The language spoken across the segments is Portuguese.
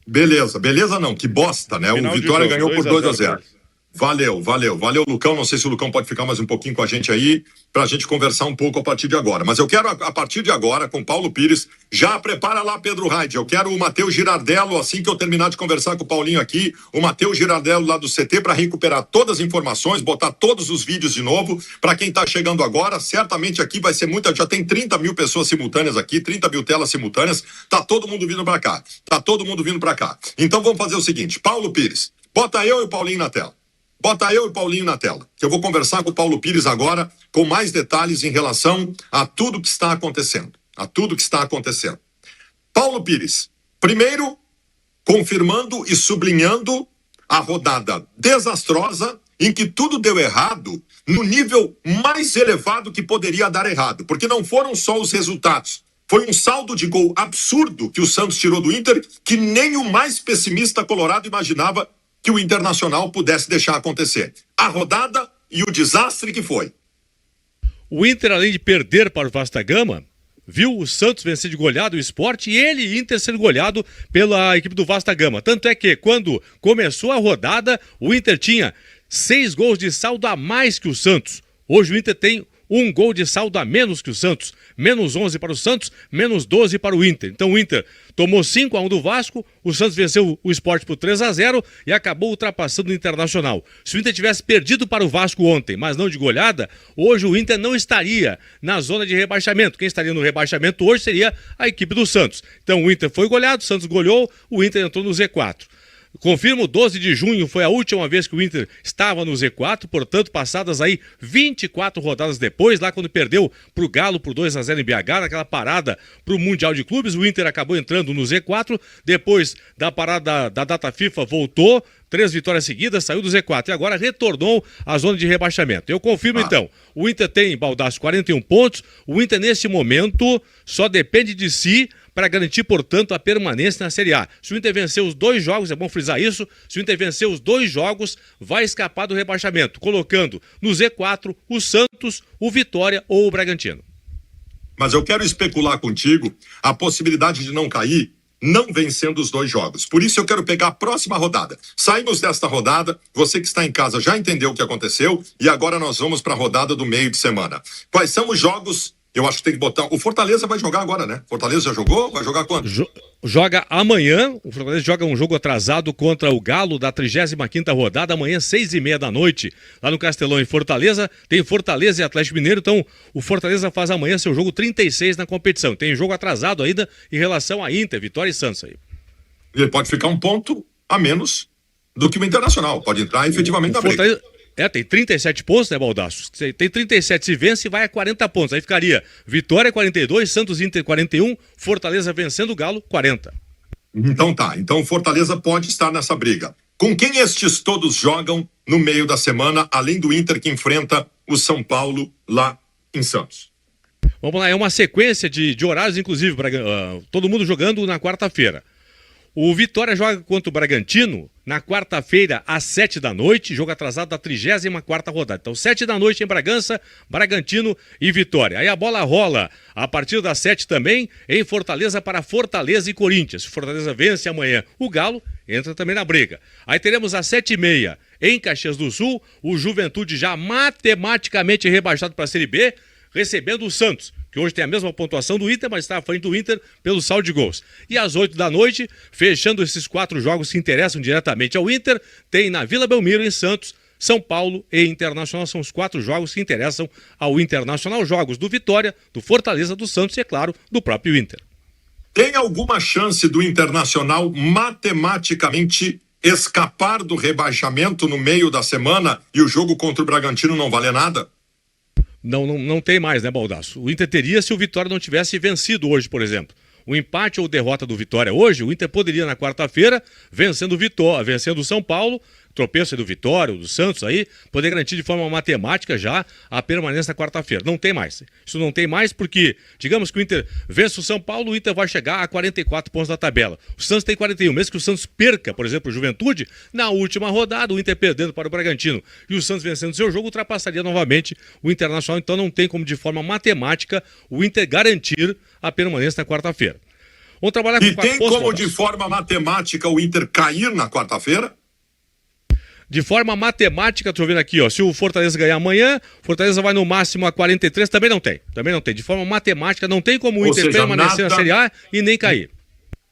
Beleza, beleza não, que bosta, né? Final O Vitória ganhou por 2-0. Carlos. Valeu, Lucão. Não sei se o Lucão pode ficar mais um pouquinho com a gente aí, para a gente conversar um pouco a partir de agora. Mas eu quero, a partir de agora, com Paulo Pires, já prepara lá, Pedro Raid. Eu quero o Matheus Girardello, assim que eu terminar de conversar com o Paulinho aqui, o Matheus Girardello lá do CT, para recuperar todas as informações, botar todos os vídeos de novo. Para quem está chegando agora, certamente aqui vai ser muita. Já tem 30 mil pessoas simultâneas aqui, 30 mil telas simultâneas. Tá todo mundo vindo para cá. Então vamos fazer o seguinte: Paulo Pires, bota eu e o Paulinho na tela. Que eu vou conversar com o Paulo Pires agora com mais detalhes em relação a tudo que está acontecendo. Paulo Pires, primeiro, confirmando e sublinhando a rodada desastrosa em que tudo deu errado no nível mais elevado que poderia dar errado. Porque não foram só os resultados. Foi um saldo de gol absurdo que o Santos tirou do Inter, que nem o mais pessimista colorado imaginava que o Internacional pudesse deixar acontecer. A rodada e o desastre que foi. O Inter, além de perder para o Vasco da Gama, viu o Santos vencer de goleada o Sport e ele, Inter, ser goleado pela equipe do Vasco da Gama. Tanto é que, quando começou a rodada, o Inter tinha 6 gols de saldo a mais que o Santos. Hoje o Inter tem 1 gol de saldo a menos que o Santos. Menos 11 para o Santos, menos 12 para o Inter. Então o Inter tomou 5-1 do Vasco, o Santos venceu o Sport por 3-0 e acabou ultrapassando o Internacional. Se o Inter tivesse perdido para o Vasco ontem, mas não de goleada, hoje o Inter não estaria na zona de rebaixamento. Quem estaria no rebaixamento hoje seria a equipe do Santos. Então o Inter foi goleado, o Santos goleou, o Inter entrou no Z4. Confirmo, 12 de junho foi a última vez que o Inter estava no Z4, portanto, passadas aí 24 rodadas depois, lá quando perdeu para o Galo por 2-0 em BH, naquela parada para o Mundial de Clubes, o Inter acabou entrando no Z4, depois da parada da data FIFA voltou, 3 vitórias seguidas, saiu do Z4 e agora retornou à zona de rebaixamento. Eu confirmo então, o Inter tem, Baldasso, 41 pontos, o Inter nesse momento só depende de si para garantir, portanto, a permanência na Série A. Se o Inter vencer os 2 jogos, é bom frisar isso, se o Inter vencer os 2 jogos, vai escapar do rebaixamento, colocando no Z4 o Santos, o Vitória ou o Bragantino. Mas eu quero especular contigo a possibilidade de não cair não vencendo os 2 jogos. Por isso eu quero pegar a próxima rodada. Saímos desta rodada, você que está em casa já entendeu o que aconteceu e agora nós vamos para a rodada do meio de semana. Quais são os jogos? Eu acho que tem que botar... O Fortaleza vai jogar agora, né? Fortaleza já jogou? Vai jogar quando? Joga amanhã. O Fortaleza joga um jogo atrasado contra o Galo da 35ª rodada. Amanhã, 6h30 da noite, lá no Castelão, em Fortaleza. Tem Fortaleza e Atlético Mineiro. Então, o Fortaleza faz amanhã seu jogo 36 na competição. Tem jogo atrasado ainda em relação a Inter, Vitória e Santos aí. Ele pode ficar um ponto a menos do que o Internacional. Pode entrar efetivamente na briga. Tem 37 pontos, né, Baldasso? Tem 37, se vence, vai a 40 pontos. Aí ficaria Vitória 42, Santos Inter 41, Fortaleza vencendo o Galo 40. Então tá, então Fortaleza pode estar nessa briga. Com quem estes todos jogam no meio da semana, além do Inter que enfrenta o São Paulo lá em Santos? Vamos lá, é uma sequência de horários, inclusive, todo mundo jogando na quarta-feira. O Vitória joga contra o Bragantino na quarta-feira, às 7 da noite, jogo atrasado da 34ª rodada. Então, 7 da noite em Bragança, Bragantino e Vitória. Aí a bola rola a partir das 7 também em Fortaleza para Fortaleza e Corinthians. Se Fortaleza vence amanhã, o Galo entra também na briga. Aí teremos às 7h30 em Caxias do Sul, o Juventude já matematicamente rebaixado para a Série B, recebendo o Santos, que hoje tem a mesma pontuação do Inter, mas está à frente do Inter pelo saldo de gols. E às 8 da noite, fechando esses 4 jogos que interessam diretamente ao Inter, tem na Vila Belmiro, em Santos, São Paulo e Internacional. São os 4 jogos que interessam ao Internacional. Jogos do Vitória, do Fortaleza, do Santos e, é claro, do próprio Inter. Tem alguma chance do Internacional matematicamente escapar do rebaixamento no meio da semana e o jogo contra o Bragantino não valer nada? Não tem mais, né, Baldasso? O Inter teria se o Vitória não tivesse vencido hoje, por exemplo. O empate ou derrota do Vitória hoje, o Inter poderia na quarta-feira, vencendo o São Paulo, tropeço do Vitória, ou do Santos aí, poder garantir de forma matemática já a permanência na quarta-feira. Não tem mais. Isso não tem mais porque, digamos que o Inter vence o São Paulo, o Inter vai chegar a 44 pontos da tabela. O Santos tem 41. Mesmo que o Santos perca, por exemplo, o Juventude, na última rodada, o Inter perdendo para o Bragantino e o Santos vencendo seu jogo, ultrapassaria novamente o Internacional. Então não tem como, de forma matemática, o Inter garantir a permanência na quarta-feira. Vamos trabalhar com E 4 tem pontos, como, de Baldasso. forma matemática, o Inter cair na quarta-feira? De forma matemática, tô vendo aqui, ó, se o Fortaleza ganhar amanhã, Fortaleza vai no máximo a 43, também não tem. De forma matemática, não tem como o Ou Inter seja, permanecer na Série A e nem cair.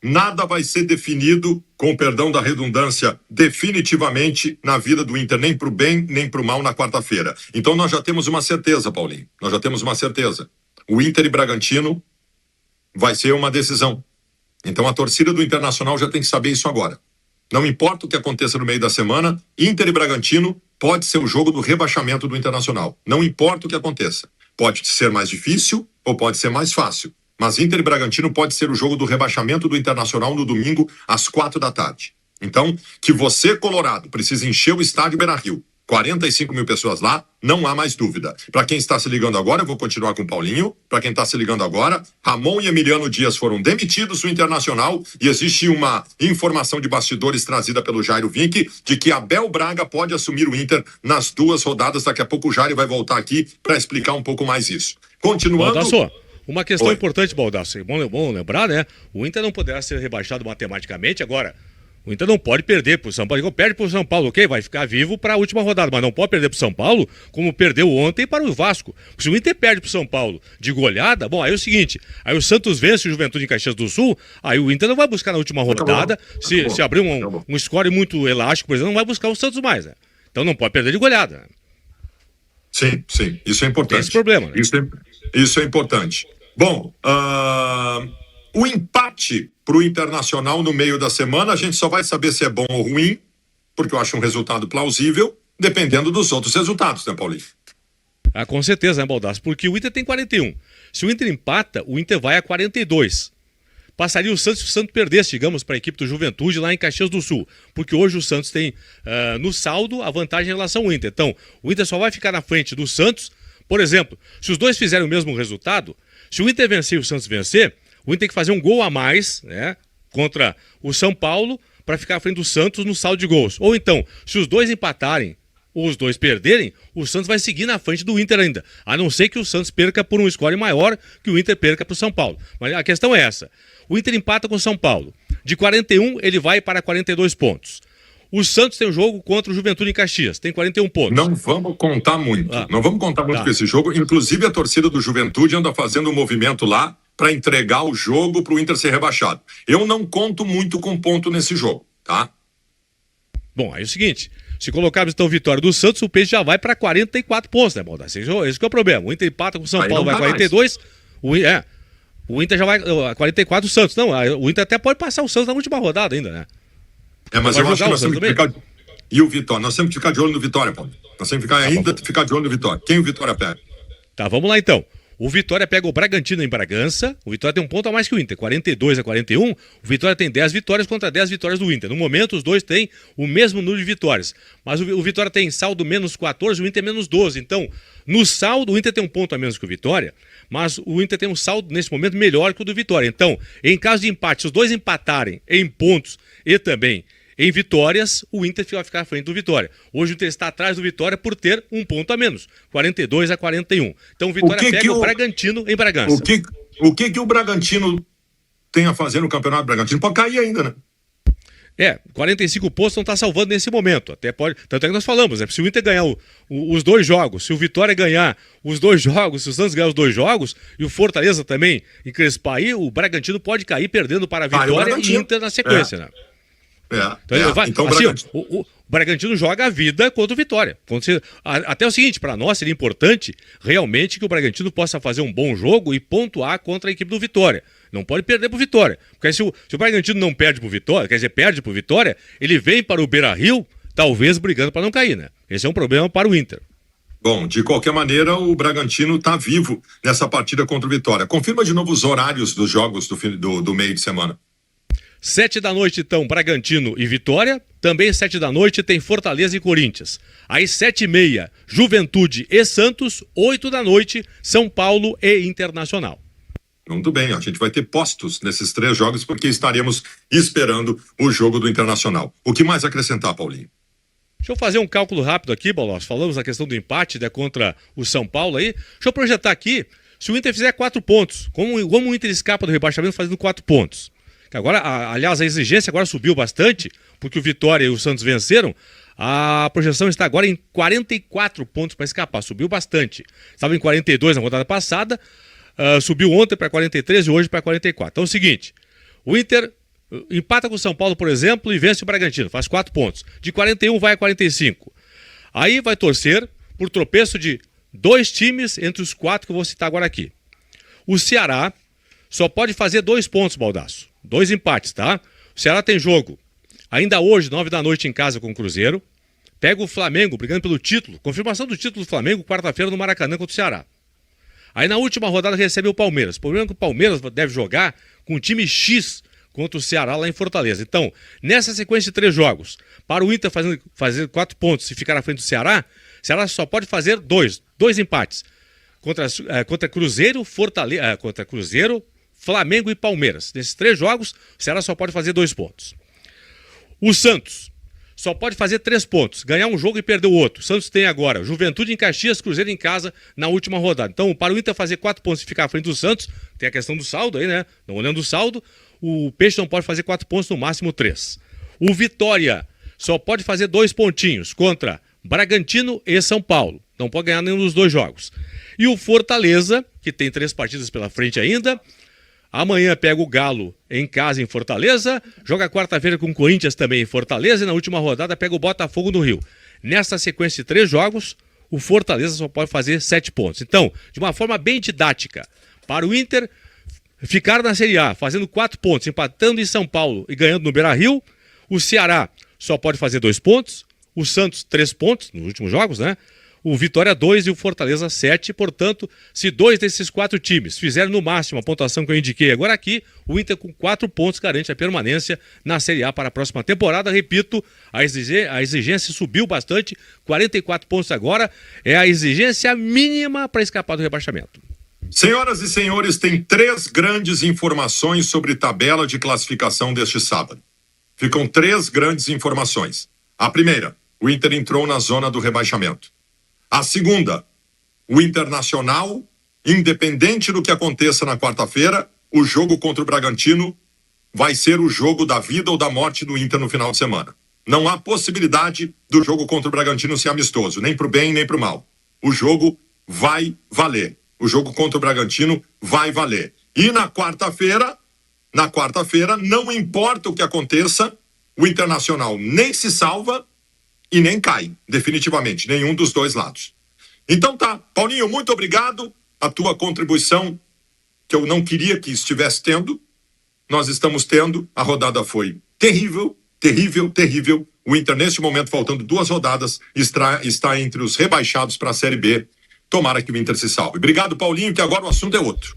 Nada vai ser definido, com perdão da redundância, definitivamente na vida do Inter, nem para o bem, nem para o mal na quarta-feira. Então nós já temos uma certeza, Paulinho. Nós já temos uma certeza. O Inter e Bragantino vai ser uma decisão. Então a torcida do Internacional já tem que saber isso agora. Não importa o que aconteça no meio da semana, Inter e Bragantino pode ser o jogo do rebaixamento do Internacional. Não importa o que aconteça. Pode ser mais difícil ou pode ser mais fácil. Mas Inter e Bragantino pode ser o jogo do rebaixamento do Internacional no domingo às 4 da tarde. Então, que você, colorado, precisa encher o estádio Beira-Rio. 45 mil pessoas lá, não há mais dúvida. Para quem está se ligando agora, eu vou continuar com o Paulinho. Para quem está se ligando agora, Ramon e Emiliano Dias foram demitidos do Internacional e existe uma informação de bastidores trazida pelo Jairo Vinck de que Abel Braga pode assumir o Inter nas 2 rodadas. Daqui a pouco o Jairo vai voltar aqui para explicar um pouco mais isso. Continuando... Baldasso, uma questão Oi. importante, Baldasso, é bom lembrar, né? O Inter não poderá ser rebaixado matematicamente agora. O Inter não pode perder pro São Paulo. Perde pro São Paulo, ok? Vai ficar vivo para a última rodada, mas não pode perder pro São Paulo como perdeu ontem para o Vasco. Se o Inter perde pro São Paulo de goleada, bom, aí é o seguinte, aí o Santos vence o Juventude em Caxias do Sul, aí o Inter não vai buscar na última rodada, se abrir um score muito elástico, por exemplo, não vai buscar o Santos mais, né? Então não pode perder de goleada. Né? Sim, isso é importante. Tem esse problema, né? Isso é importante. Bom, o empate para o Internacional no meio da semana, a gente só vai saber se é bom ou ruim, porque eu acho um resultado plausível, dependendo dos outros resultados, né, Paulinho? Ah, com certeza, né, Baldasso? Porque o Inter tem 41. Se o Inter empata, o Inter vai a 42. Passaria o Santos se o Santos perdesse, digamos, para a equipe do Juventude lá em Caxias do Sul. Porque hoje o Santos tem, no saldo, a vantagem em relação ao Inter. Então, o Inter só vai ficar na frente do Santos. Por exemplo, se os dois fizerem o mesmo resultado, se o Inter vencer e o Santos vencer, o Inter tem que fazer um gol a mais, né, contra o São Paulo para ficar à frente do Santos no saldo de gols. Ou então, se os dois empatarem ou os dois perderem, o Santos vai seguir na frente do Inter ainda. A não ser que o Santos perca por um score maior que o Inter perca para o São Paulo. Mas a questão é essa. O Inter empata com o São Paulo. De 41, ele vai para 42 pontos. O Santos tem um jogo contra o Juventude em Caxias, tem 41 pontos. Não vamos contar muito. Não vamos contar muito com esse jogo. Inclusive, a torcida do Juventude anda fazendo um movimento lá para entregar o jogo para o Inter ser rebaixado. Eu não conto muito com ponto nesse jogo, tá? Bom, aí é o seguinte, se colocarmos então vitória do Santos, o Peixe já vai para 44 pontos, né, Baldasso? Esse que é o problema. O Inter empata com o São Aí Paulo, vai 42, o Inter já vai a 44 o Santos. Não, o Inter até pode passar o Santos na última rodada ainda, né? Mas eu acho que nós temos que ficar... E o Vitória? Nós temos que ficar de olho no Vitória, Paulo. Nós temos que ficar de olho no Vitória. Quem o Vitória pega? Tá, vamos lá então. O Vitória pega o Bragantino em Bragança. O Vitória tem um ponto a mais que o Inter, 42 a 41. O Vitória tem 10 vitórias contra 10 vitórias do Inter. No momento, os dois têm o mesmo número de vitórias. Mas o Vitória tem saldo menos 14, o Inter menos 12. Então, no saldo, o Inter tem um ponto a menos que o Vitória, mas o Inter tem um saldo, nesse momento, melhor que o do Vitória. Então, em caso de empate, se os dois empatarem em pontos e também em vitórias, o Inter vai ficar à frente do Vitória. Hoje o Inter está atrás do Vitória por ter um ponto a menos, 42 a 41. Então o Vitória pega o Bragantino em Bragança. O que o Bragantino tem a fazer no Campeonato Bragantino? Pode cair ainda, né? 45 pontos não está salvando nesse momento. Até pode. Tanto é que nós falamos, né? Se o Inter ganhar os dois jogos, se o Vitória ganhar os dois jogos, se o Santos ganhar os dois jogos, e o Fortaleza também encrespar aí, o Bragantino pode cair perdendo para a Vitória e Inter na sequência, né? Então o Bragantino joga a vida contra o Vitória. Até o seguinte, para nós seria importante realmente que o Bragantino possa fazer um bom jogo e pontuar contra a equipe do Vitória. Não pode perder pro Vitória. Porque se o Bragantino não perde pro Vitória, quer dizer, perde pro Vitória, ele vem para o Beira-Rio, talvez brigando para não cair, né? Esse é um problema para o Inter. Bom, de qualquer maneira, o Bragantino está vivo nessa partida contra o Vitória. Confirma de novo os horários dos jogos do meio de semana. 7 da noite, então, Bragantino e Vitória. Também 7 da noite tem Fortaleza e Corinthians. Às 7h30, Juventude e Santos. 8 da noite, São Paulo e Internacional. Muito bem, a gente vai ter postos nesses 3 jogos porque estaremos esperando o jogo do Internacional. O que mais acrescentar, Paulinho? Deixa eu fazer um cálculo rápido aqui, Baldasso. Falamos da questão do empate, né, contra o São Paulo aí. Deixa eu projetar aqui. Se o Inter fizer 4 pontos, como o Inter escapa do rebaixamento fazendo 4 pontos? Agora, aliás, a exigência agora subiu bastante, porque o Vitória e o Santos venceram. A projeção está agora em 44 pontos para escapar, subiu bastante. Estava em 42 na rodada passada, subiu ontem para 43 e hoje para 44. Então é o seguinte, o Inter empata com o São Paulo, por exemplo, e vence o Bragantino, faz 4 pontos. De 41 vai a 45. Aí vai torcer por tropeço de 2 times entre os 4 que eu vou citar agora aqui. O Ceará só pode fazer 2 pontos, Baldasso. 2 empates, tá? O Ceará tem jogo ainda hoje, 9 da noite, em casa com o Cruzeiro. Pega o Flamengo, brigando pelo título. Confirmação do título do Flamengo, quarta-feira no Maracanã contra o Ceará. Aí na última rodada recebe o Palmeiras. O problema é que o Palmeiras deve jogar com o time X contra o Ceará lá em Fortaleza. Então, nessa sequência de 3 jogos, para o Inter fazer 4 pontos e ficar à frente do Ceará, o Ceará só pode fazer 2 empates. Contra Cruzeiro, contra Cruzeiro, Flamengo e Palmeiras. Nesses 3 jogos, o Ceará só pode fazer 2 pontos. O Santos só pode fazer 3 pontos, ganhar um jogo e perder o outro. O Santos tem agora Juventude em Caxias, Cruzeiro em casa na última rodada. Então, para o Inter fazer 4 pontos e ficar à frente do Santos, tem a questão do saldo aí, né? Não olhando o saldo, o Peixe não pode fazer 4 pontos, no máximo 3. O Vitória só pode fazer 2 pontinhos contra Bragantino e São Paulo. Não pode ganhar nenhum dos 2 jogos. E o Fortaleza, que tem 3 partidas pela frente ainda, amanhã pega o Galo em casa em Fortaleza, joga quarta-feira com o Corinthians também em Fortaleza e na última rodada pega o Botafogo no Rio. Nessa sequência de 3 jogos, o Fortaleza só pode fazer 7 pontos. Então, de uma forma bem didática, para o Inter ficar na Série A fazendo 4 pontos, empatando em São Paulo e ganhando no Beira-Rio, o Ceará só pode fazer 2 pontos, o Santos 3 pontos nos últimos jogos, né? O Vitória 2 e o Fortaleza 7, portanto, se 2 desses 4 times fizerem no máximo a pontuação que eu indiquei agora aqui, o Inter com 4 pontos garante a permanência na Série A para a próxima temporada. Repito, a exigência subiu bastante, 44 pontos agora, é a exigência mínima para escapar do rebaixamento. Senhoras e senhores, tem 3 grandes informações sobre tabela de classificação deste sábado. Ficam 3 grandes informações. A primeira, o Inter entrou na zona do rebaixamento. A segunda, o Internacional, independente do que aconteça na quarta-feira, o jogo contra o Bragantino vai ser o jogo da vida ou da morte do Inter no final de semana. Não há possibilidade do jogo contra o Bragantino ser amistoso, nem para o bem nem para o mal. O jogo vai valer. O jogo contra o Bragantino vai valer. E na quarta-feira, não importa o que aconteça, o Internacional nem se salva e nem cai, definitivamente, nenhum dos 2 lados. Então tá, Paulinho, muito obrigado. A tua contribuição, que eu não queria que estivesse tendo, nós estamos tendo. A rodada foi terrível, terrível, terrível. O Inter, neste momento, faltando 2 rodadas, está entre os rebaixados para a Série B. Tomara que o Inter se salve. Obrigado, Paulinho, que agora o assunto é outro.